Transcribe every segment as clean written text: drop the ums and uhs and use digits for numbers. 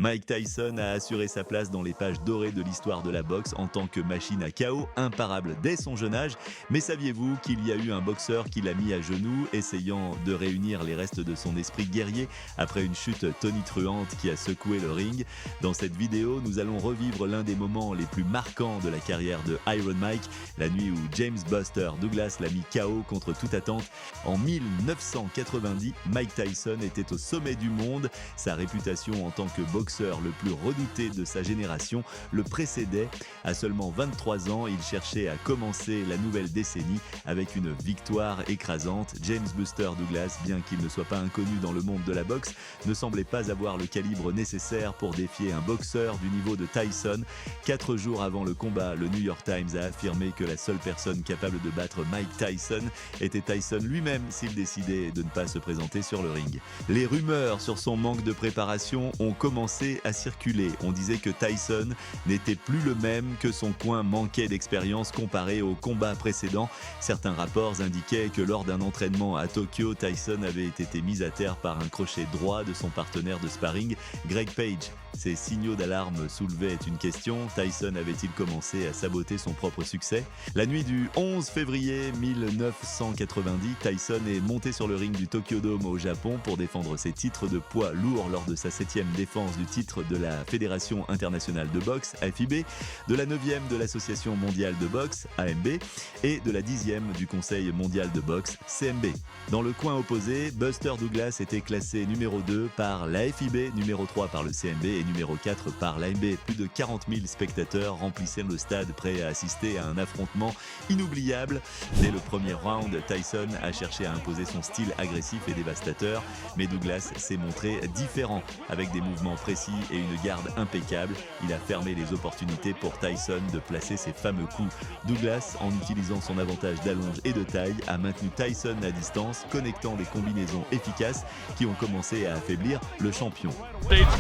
Mike Tyson a assuré sa place dans les pages dorées de l'histoire de la boxe en tant que machine à KO imparable dès son jeune âge. Mais saviez-vous qu'il y a eu un boxeur qui l'a mis à genoux, essayant de réunir les restes de son esprit guerrier après une chute tonitruante qui a secoué le ring? Dans cette vidéo, nous allons revivre l'un des moments les plus marquants de la carrière de Iron Mike, la nuit où James Buster Douglas l'a mis KO contre toute attente. En 1990, Mike Tyson était au sommet du monde. Sa réputation en tant que boxeur le plus redouté de sa génération le précédait. À seulement 23 ans, il cherchait à commencer la nouvelle décennie avec une victoire écrasante. James Buster Douglas, bien qu'il ne soit pas inconnu dans le monde de la boxe, ne semblait pas avoir le calibre nécessaire pour défier un boxeur du niveau de Tyson. 4 jours avant le combat, le New York Times a affirmé que la seule personne capable de battre Mike Tyson était Tyson lui-même s'il décidait de ne pas se présenter sur le ring. Les rumeurs sur son manque de préparation ont commencé à circuler. On disait que Tyson n'était plus le même, que son coin manquait d'expérience comparé au combat précédent. Certains rapports indiquaient que lors d'un entraînement à Tokyo, Tyson avait été mis à terre par un crochet droit de son partenaire de sparring, Greg Page. Ces signaux d'alarme soulevaient une question: Tyson avait-il commencé à saboter son propre succès? La nuit du 11 février 1990, Tyson est monté sur le ring du Tokyo Dome au Japon pour défendre ses titres de poids lourd lors de sa 7e défense du titre de la Fédération internationale de boxe, FIB, de la 9e de l'Association mondiale de boxe, AMB, et de la 10e du Conseil mondial de boxe, CMB. Dans le coin opposé, Buster Douglas était classé numéro 2 par la FIB, numéro 3 par le CMB et numéro 4 par l'AMB. Plus de 40 000 spectateurs remplissaient le stade prêts à assister à un affrontement inoubliable. Dès le premier round, Tyson a cherché à imposer son style agressif et dévastateur, mais Douglas s'est montré différent. Avec des mouvements précis et une garde impeccable, il a fermé les opportunités pour Tyson de placer ses fameux coups. Douglas, en utilisant son avantage d'allonge et de taille, a maintenu Tyson à distance, connectant des combinaisons efficaces qui ont commencé à affaiblir le champion.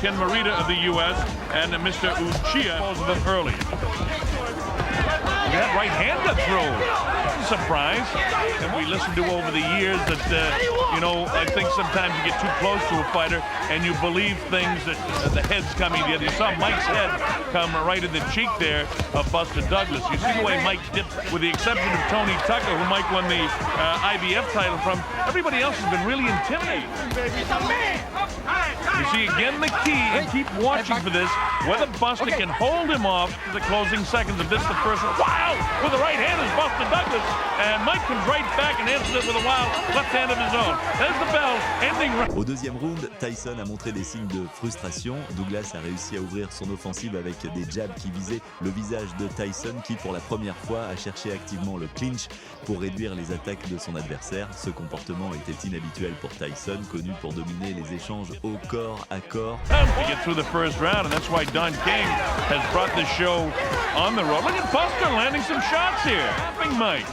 Ken Morita of the U.S. and Mr. Uchiha of them early. That right hand got thrown. Surprise. And we listened to over the years that, I think sometimes you get too close to a fighter and you believe things that the head's coming together. You saw Mike's head come right in the cheek there of Buster Douglas. You see the way Mike dipped, with the exception of Tony Tucker, who Mike won the IBF title from. Everybody else has been really intimidating. You see again the key, and keep watching for this, whether Buster can hold him off to the closing seconds of this, the first one. Wow! With the right hand is Buster Douglas, and Mike comes right back and answers it with a wild left hand of his own. There's the bell, ending. Au deuxième round, Tyson a montré des signes de frustration. Douglas a réussi à ouvrir son offensive avec des jabs qui visaient le visage de Tyson, qui pour la première fois a cherché activement le clinch pour réduire les attaques de son adversaire. Ce comportement était inhabituel pour Tyson, connu pour dominer les échanges au corps à corps. To get through the first round, and that's why Don King has brought the show on the road. Look at Buster landing some shots here. Tapping Mike.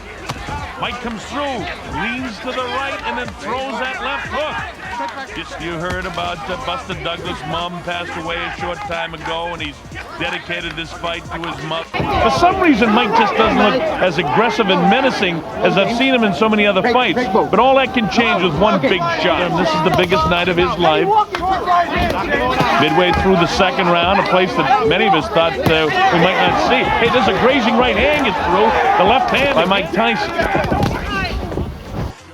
Mike comes through, leans to the right, and then throws that left hook. Just you heard about Buster Douglas' mom passed away a short time ago, and he's dedicated this fight to his mother. For some reason, Mike just doesn't look as aggressive and menacing as I've seen him in so many other fights. But all that can change with one big shot. And this is the biggest night of his life. Midway through the second round, a place that many of us thought we might not see. Hey, there's a grazing right hand gets through. The left hand by Mike Tyson.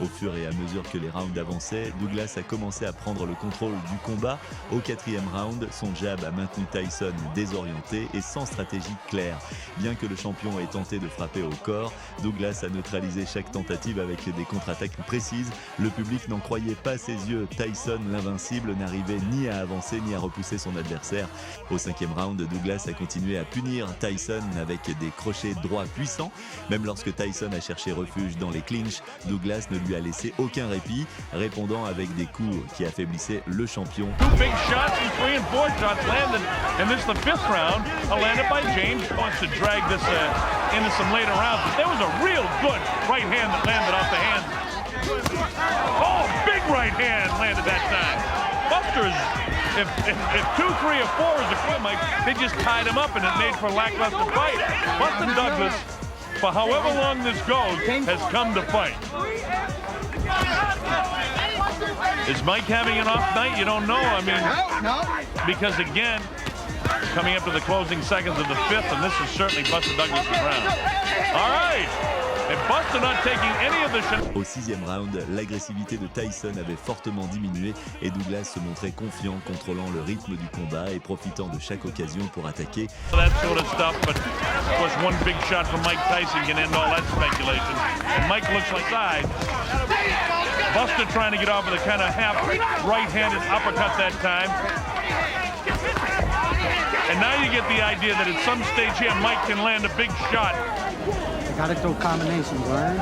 Au fur et à mesure que les rounds avançaient, Douglas a commencé à prendre le contrôle du combat. Au 4e round, son jab a maintenu Tyson désorienté et sans stratégie claire. Bien que le champion ait tenté de frapper au corps, Douglas a neutralisé chaque tentative avec des contre-attaques précises. Le public n'en croyait pas ses yeux. Tyson, l'invincible, n'arrivait ni à avancer ni à repousser son adversaire. Au 5e round, Douglas a continué à punir Tyson avec des crochets droits puissants. Même lorsque Tyson a cherché refuge dans les clinches, Douglas ne lui a laissé aucun répit, répondant avec des coups qui affaiblissaient le champion. Two big shots and 3 and 4 shots landed, and this is the 5th round, landed by James. Wants to drag this into some later rounds, but there was a real good right hand that landed off the hand. Oh, big right hand landed that time. Buster's, if 2, 3, or 4 is a quick mic, they just tied him up and it made for a lackluster fight. Buster Douglas, for however long this goes, has come to fight. Is Mike having an off night? You don't know. I mean, because again, coming up to the closing seconds of the fifth, and this is certainly Buster Douglas' round. All right. Et Buster not taking any of the shot. Au sixième round, l'agressivité de Tyson avait fortement diminué et Douglas se montrait confiant, contrôlant le rythme du combat et profitant de chaque occasion pour attaquer. That sort of stuff, but of course one big shot from Mike Tyson can end all that speculation. And Mike looks like side. Buster trying to get off with a kind of half right-handed uppercut that time. And now you get the idea that at some stage here, Mike can land a big shot. Gotta throw combinations, right?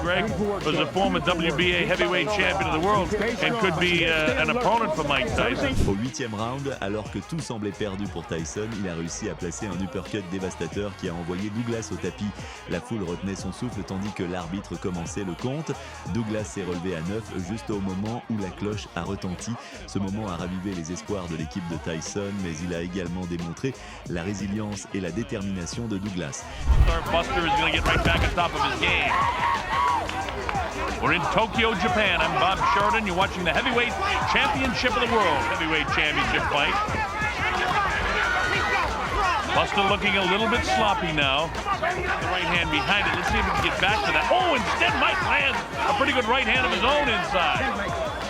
Greg was a former WBA heavyweight champion of the world and could be an opponent for Mike Tyson. Au huitième round, alors que tout semblait perdu pour Tyson, il a réussi à placer un uppercut dévastateur qui a envoyé Douglas au tapis. La foule retenait son souffle tandis que l'arbitre commençait le compte. Douglas s'est relevé à 9 juste au moment où la cloche a retenti. Ce moment a ravivé les espoirs de l'équipe de Tyson, mais il a également démontré la résilience et la détermination de Douglas. Buster is going to get right back on top of his game. We're in Tokyo, Japan. I'm Bob Sheridan. You're watching the Heavyweight Championship of the World. Heavyweight Championship fight. Buster looking a little bit sloppy now. The right hand behind it. Let's see if he can get back to that. Oh, instead Mike lands a pretty good right hand of his own inside.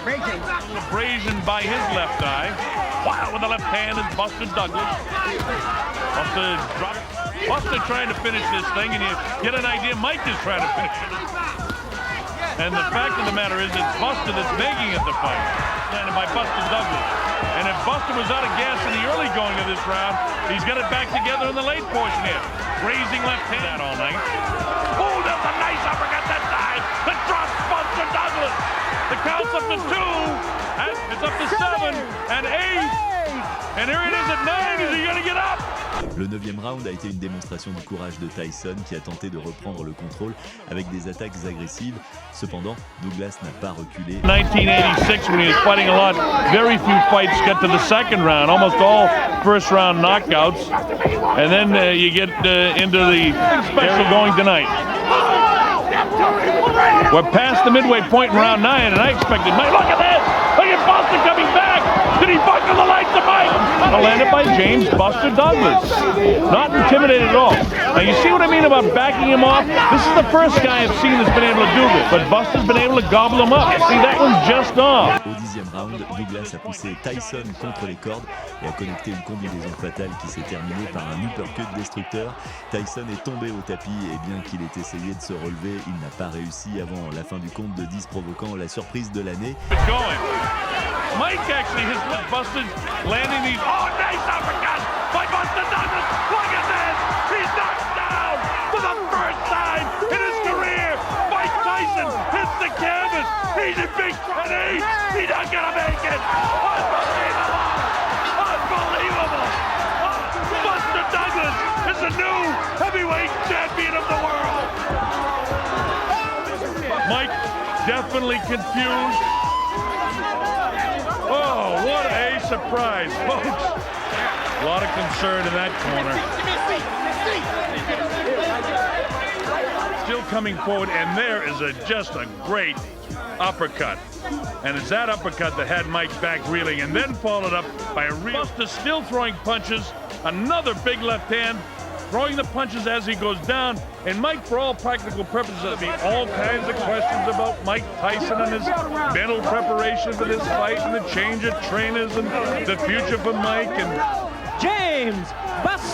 Abrasion by his left eye. Wow, with the left hand is Buster Douglas. Buster trying to finish this thing, and you get an idea Mike is trying to finish it. And the fact of the matter is it's Buster that's making it the fight. Landed by Buster Douglas. And if Buster was out of gas in the early going of this round, he's got it back together in the late portion here. Raising left hand that all night. Oh, that's a nice uppercut that time. That drops Buster Douglas. The count's up to 2, and it's up to 7, and 8. And here it is at 9. Is he going to get up? Le 9e round a été une démonstration du courage de Tyson qui a tenté de reprendre le contrôle avec des attaques agressives. Cependant, Douglas n'a pas reculé. 1986, when he was fighting a lot, very few fights get to the second round, almost all first round knockouts. And then you get into the special going tonight. We're past the midway point in round 9, and I expected Mike. Look at this! Look at Buster coming back! Did he buckle the lights of Mike? Landed by James Buster Douglas. Not intimidated at all. Now you see what I mean about backing him off? This is the first guy I've seen that's been able to do this. But Buster's been able to gobble him up. See, that one's just off. Au 10e round, Douglas a poussé Tyson contre les cordes et a connecté une combinaison fatale qui s'est terminée par un uppercut destructeur. Tyson est tombé au tapis et bien qu'il ait essayé de se relever, il n'a pas réussi avant la fin du compte de 10, provoquant la surprise de l'année. Mike actually has Buster landing these. Oh, nice uppercut by Buster Douglas. Look at this. He's knocked down for the first time in his career. Mike Tyson hits the canvas. He's in big at 8. He's not going to make it. Unbelievable. Unbelievable. Buster Douglas is the new heavyweight champion of the world. Mike definitely confused. Oh, what a surprise, folks. A lot of concern in that corner. Still coming forward, and there is just a great uppercut. And it's that uppercut that had Mike back reeling, and then followed up by a real... Buster still throwing punches, another big left hand, throwing the punches as he goes down. And Mike, for all practical purposes, there'll be all kinds of questions about Mike Tyson and his mental preparation for this fight and the change of trainers and the future for Mike. And James Buster